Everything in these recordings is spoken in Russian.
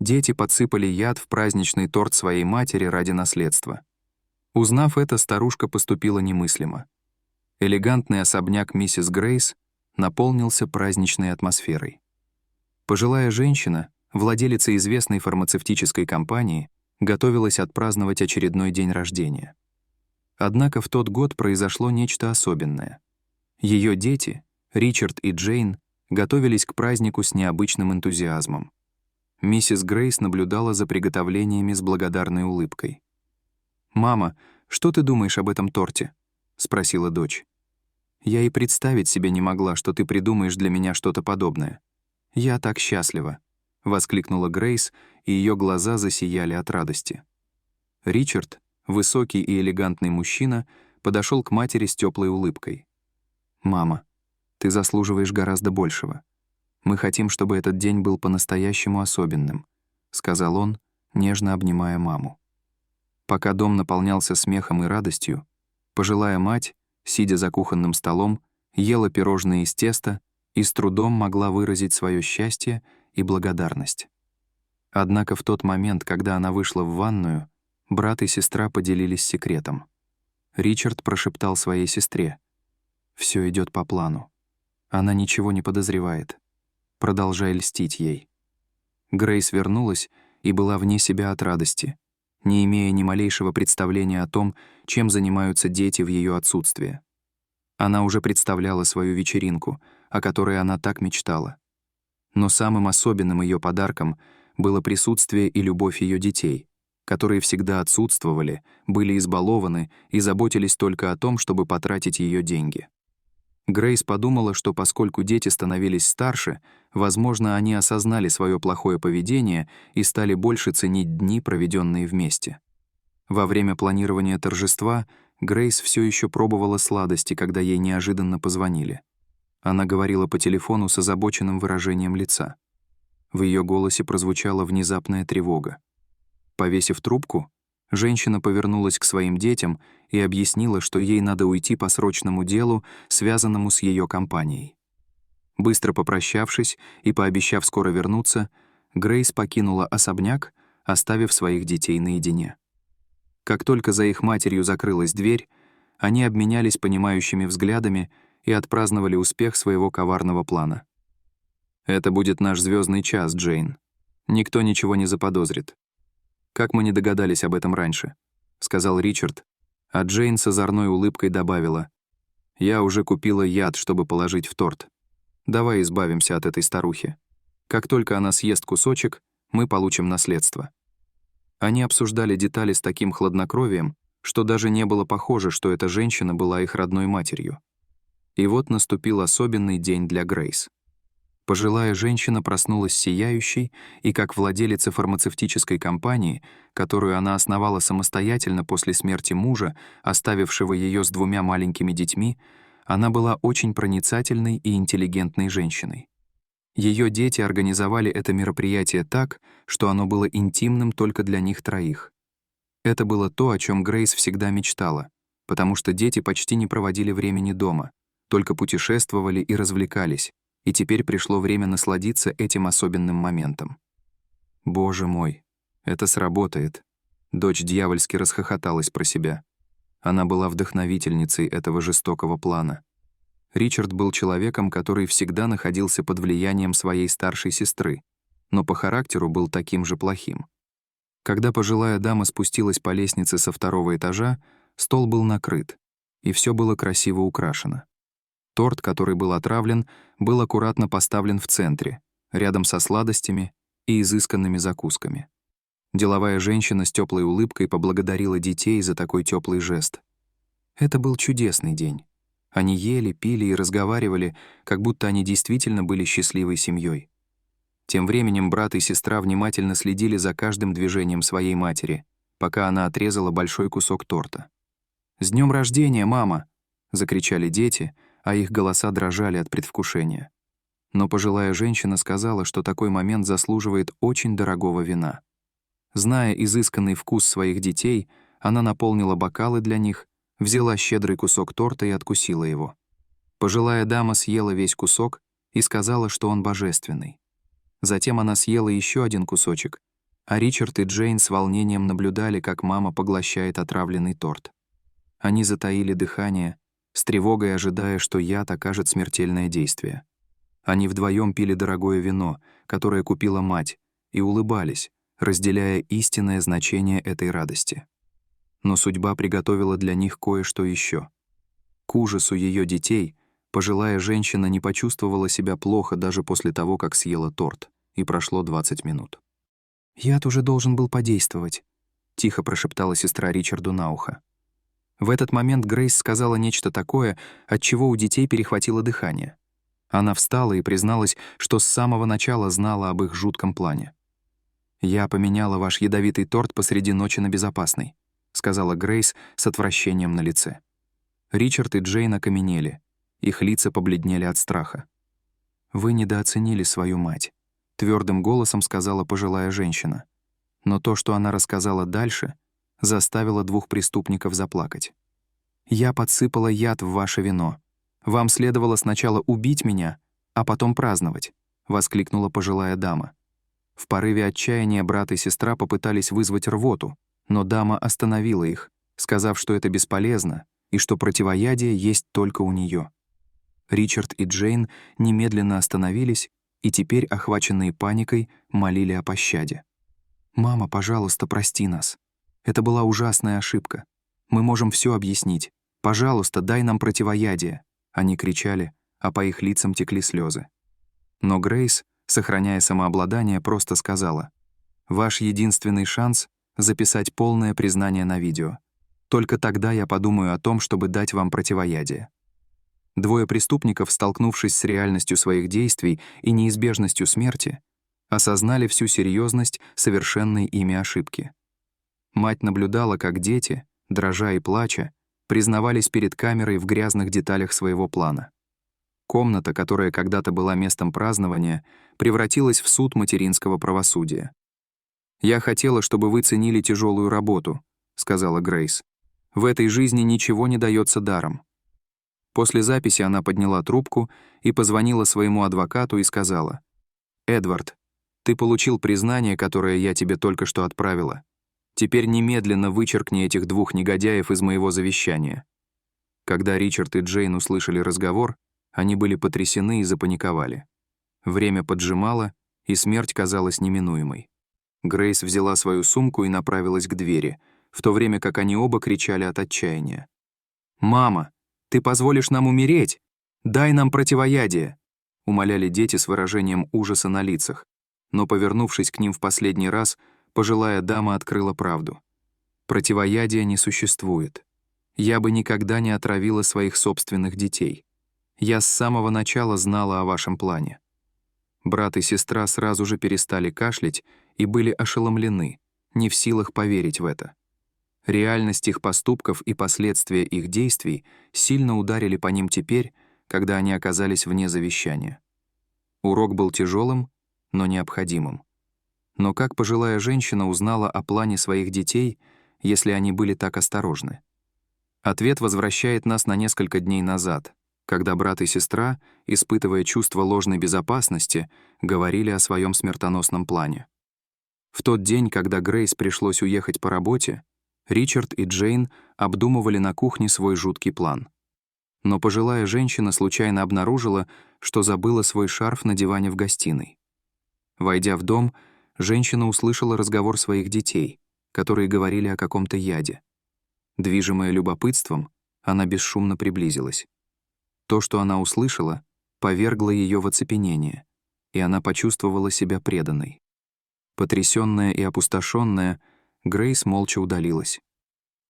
Дети подсыпали яд в праздничный торт своей матери ради наследства. Узнав это, старушка поступила немыслимо. Элегантный особняк миссис Грейс наполнился праздничной атмосферой. Пожилая женщина, владелица известной фармацевтической компании, готовилась отпраздновать очередной день рождения. Однако в тот год произошло нечто особенное. Ее дети, Ричард и Джейн, готовились к празднику с необычным энтузиазмом. Миссис Грейс наблюдала за приготовлениями с благодарной улыбкой. «Мама, что ты думаешь об этом торте?» — спросила дочь. «Я и представить себе не могла, что ты придумаешь для меня что-то подобное. Я так счастлива», — воскликнула Грейс, и ее глаза засияли от радости. Ричард, высокий и элегантный мужчина, подошел к матери с теплой улыбкой. «Мама, ты заслуживаешь гораздо большего. Мы хотим, чтобы этот день был по-настоящему особенным», — сказал он, нежно обнимая маму. Пока дом наполнялся смехом и радостью, пожилая мать, сидя за кухонным столом, ела пирожные из теста и с трудом могла выразить свое счастье и благодарность. Однако в тот момент, когда она вышла в ванную, брат и сестра поделились секретом. Ричард прошептал своей сестре: «Всё идёт по плану. Она ничего не подозревает. Продолжай льстить ей». Грейс вернулась и была вне себя от радости, не имея ни малейшего представления о том, чем занимаются дети в ее отсутствие. Она уже представляла свою вечеринку, о которой она так мечтала. Но самым особенным ее подарком было присутствие и любовь ее детей, которые всегда отсутствовали, были избалованы и заботились только о том, чтобы потратить ее деньги. Грейс подумала, что поскольку дети становились старше, возможно, они осознали свое плохое поведение и стали больше ценить дни, проведенные вместе. Во время планирования торжества Грейс все еще пробовала сладости, когда ей неожиданно позвонили. Она говорила по телефону с озабоченным выражением лица. В ее голосе прозвучала внезапная тревога. Повесив трубку, женщина повернулась к своим детям и объяснила, что ей надо уйти по срочному делу, связанному с ее компанией. Быстро попрощавшись и пообещав скоро вернуться, Грейс покинула особняк, оставив своих детей наедине. Как только за их матерью закрылась дверь, они обменялись понимающими взглядами и отпраздновали успех своего коварного плана. «Это будет наш звездный час, Джейн. Никто ничего не заподозрит. Как мы не догадались об этом раньше», — сказал Ричард, а Джейн с озорной улыбкой добавила: «Я уже купила яд, чтобы положить в торт. Давай избавимся от этой старухи. Как только она съест кусочек, мы получим наследство». Они обсуждали детали с таким хладнокровием, что даже не было похоже, что эта женщина была их родной матерью. И вот наступил особенный день для Грейс. Пожилая женщина проснулась сияющей, и как владелица фармацевтической компании, которую она основала самостоятельно после смерти мужа, оставившего ее с 2 маленькими детьми, она была очень проницательной и интеллигентной женщиной. Ее дети организовали это мероприятие так, что оно было интимным только для них троих. Это было то, о чем Грейс всегда мечтала, потому что дети почти не проводили времени дома, только путешествовали и развлекались, и теперь пришло время насладиться этим особенным моментом. «Боже мой, это сработает!» Дочь дьявольски расхохоталась про себя. Она была вдохновительницей этого жестокого плана. Ричард был человеком, который всегда находился под влиянием своей старшей сестры, но по характеру был таким же плохим. Когда пожилая дама спустилась по лестнице со 2-го этажа, стол был накрыт, и все было красиво украшено. Торт, который был отравлен, был аккуратно поставлен в центре, рядом со сладостями и изысканными закусками. Деловая женщина с теплой улыбкой поблагодарила детей за такой теплый жест. Это был чудесный день. Они ели, пили и разговаривали, как будто они действительно были счастливой семьей. Тем временем брат и сестра внимательно следили за каждым движением своей матери, пока она отрезала большой кусок торта. «С днем рождения, мама!» — закричали дети, а их голоса дрожали от предвкушения. Но пожилая женщина сказала, что такой момент заслуживает очень дорогого вина. Зная изысканный вкус своих детей, она наполнила бокалы для них, взяла щедрый кусок торта и откусила его. Пожилая дама съела весь кусок и сказала, что он божественный. Затем она съела еще один кусочек А Ричард и Джейн с волнением наблюдали, как мама поглощает отравленный торт. Они затаили дыхание, с тревогой ожидая, что яд окажет смертельное действие. Они вдвоем пили дорогое вино, которое купила мать, и улыбались, разделяя истинное значение этой радости. Но судьба приготовила для них кое-что еще. К ужасу ее детей пожилая женщина не почувствовала себя плохо даже после того, как съела торт, и прошло 20 минут. «Яд уже должен был подействовать», — тихо прошептала сестра Ричарду на ухо. В этот момент Грейс сказала нечто такое, от чего у детей перехватило дыхание. Она встала и призналась, что с самого начала знала об их жутком плане. «Я поменяла ваш ядовитый торт посреди ночи на безопасный», — сказала Грейс с отвращением на лице. Ричард и Джейн окаменели, их лица побледнели от страха. «Вы недооценили свою мать», — твердым голосом сказала пожилая женщина. Но то, что она рассказала дальше, заставило двух преступников заплакать. «Я подсыпала яд в ваше вино. Вам следовало сначала убить меня, а потом праздновать», — воскликнула пожилая дама. В порыве отчаяния брат и сестра попытались вызвать рвоту, но дама остановила их, сказав, что это бесполезно и что противоядие есть только у нее. Ричард и Джейн немедленно остановились и теперь, охваченные паникой, молили о пощаде. «Мама, пожалуйста, прости нас. Это была ужасная ошибка. Мы можем все объяснить. Пожалуйста, дай нам противоядие». Они кричали, а по их лицам текли слезы. Но Грейс, сохраняя самообладание, просто сказала: «Ваш единственный шанс — записать полное признание на видео. Только тогда я подумаю о том, чтобы дать вам противоядие». Двое преступников, столкнувшись с реальностью своих действий и неизбежностью смерти, осознали всю серьезность совершенной ими ошибки. Мать наблюдала, как дети, дрожа и плача, признавались перед камерой в грязных деталях своего плана. Комната, которая когда-то была местом празднования, превратилась в суд материнского правосудия. «Я хотела, чтобы вы ценили тяжелую работу», — сказала Грейс. «В этой жизни ничего не дается даром». После записи она подняла трубку и позвонила своему адвокату и сказала: «Эдвард, ты получил признание, которое я тебе только что отправила. Теперь немедленно вычеркни этих двух негодяев из моего завещания». Когда Ричард и Джейн услышали разговор, они были потрясены и запаниковали. Время поджимало, и смерть казалась неминуемой. Грейс взяла свою сумку и направилась к двери, в то время как они оба кричали от отчаяния. «Мама, ты позволишь нам умереть? Дай нам противоядие!» умоляли дети с выражением ужаса на лицах, но, повернувшись к ним в последний раз, пожилая дама открыла правду. «Противоядия не существует. Я бы никогда не отравила своих собственных детей. Я с самого начала знала о вашем плане». Брат и сестра сразу же перестали кашлять и были ошеломлены, не в силах поверить в это. Реальность их поступков и последствия их действий сильно ударили по ним теперь, когда они оказались вне завещания. Урок был тяжелым, но необходимым. Но как пожилая женщина узнала о плане своих детей, если они были так осторожны? Ответ возвращает нас на несколько дней назад, когда брат и сестра, испытывая чувство ложной безопасности, говорили о своем смертоносном плане. В тот день, когда Грейс пришлось уехать по работе, Ричард и Джейн обдумывали на кухне свой жуткий план. Но пожилая женщина случайно обнаружила, что забыла свой шарф на диване в гостиной. Войдя в дом, женщина услышала разговор своих детей, которые говорили о каком-то яде. Движимая любопытством, она бесшумно приблизилась. То, что она услышала, повергло ее в оцепенение, и она почувствовала себя преданной. Потрясённая и опустошённая, Грейс молча удалилась.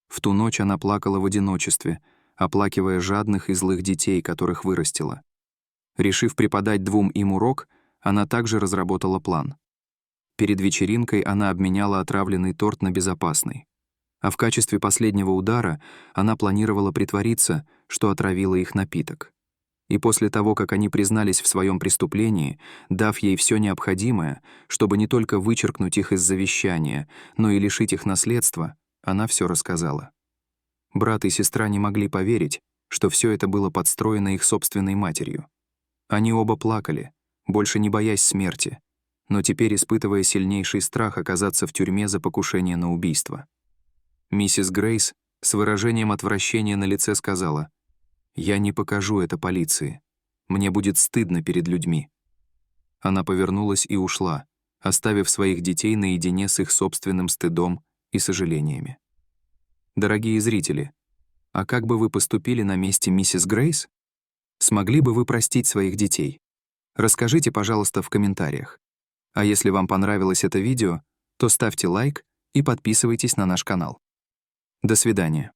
В ту ночь она плакала в одиночестве, оплакивая жадных и злых детей, которых вырастила. Решив преподать двум им урок, она также разработала план. Перед вечеринкой она обменяла отравленный торт на безопасный. А в качестве последнего удара она планировала притвориться, что отравила их напиток. И после того, как они признались в своем преступлении, дав ей все необходимое, чтобы не только вычеркнуть их из завещания, но и лишить их наследства, она все рассказала. Брат и сестра не могли поверить, что все это было подстроено их собственной матерью. Они оба плакали, больше не боясь смерти, но теперь испытывая сильнейший страх оказаться в тюрьме за покушение на убийство. Миссис Грейс с выражением отвращения на лице сказала: «Я не покажу это полиции. Мне будет стыдно перед людьми». Она повернулась и ушла, оставив своих детей наедине с их собственным стыдом и сожалениями. Дорогие зрители, а как бы вы поступили на месте миссис Грейс? Смогли бы вы простить своих детей? Расскажите, пожалуйста, в комментариях. А если вам понравилось это видео, то ставьте лайк и подписывайтесь на наш канал. До свидания.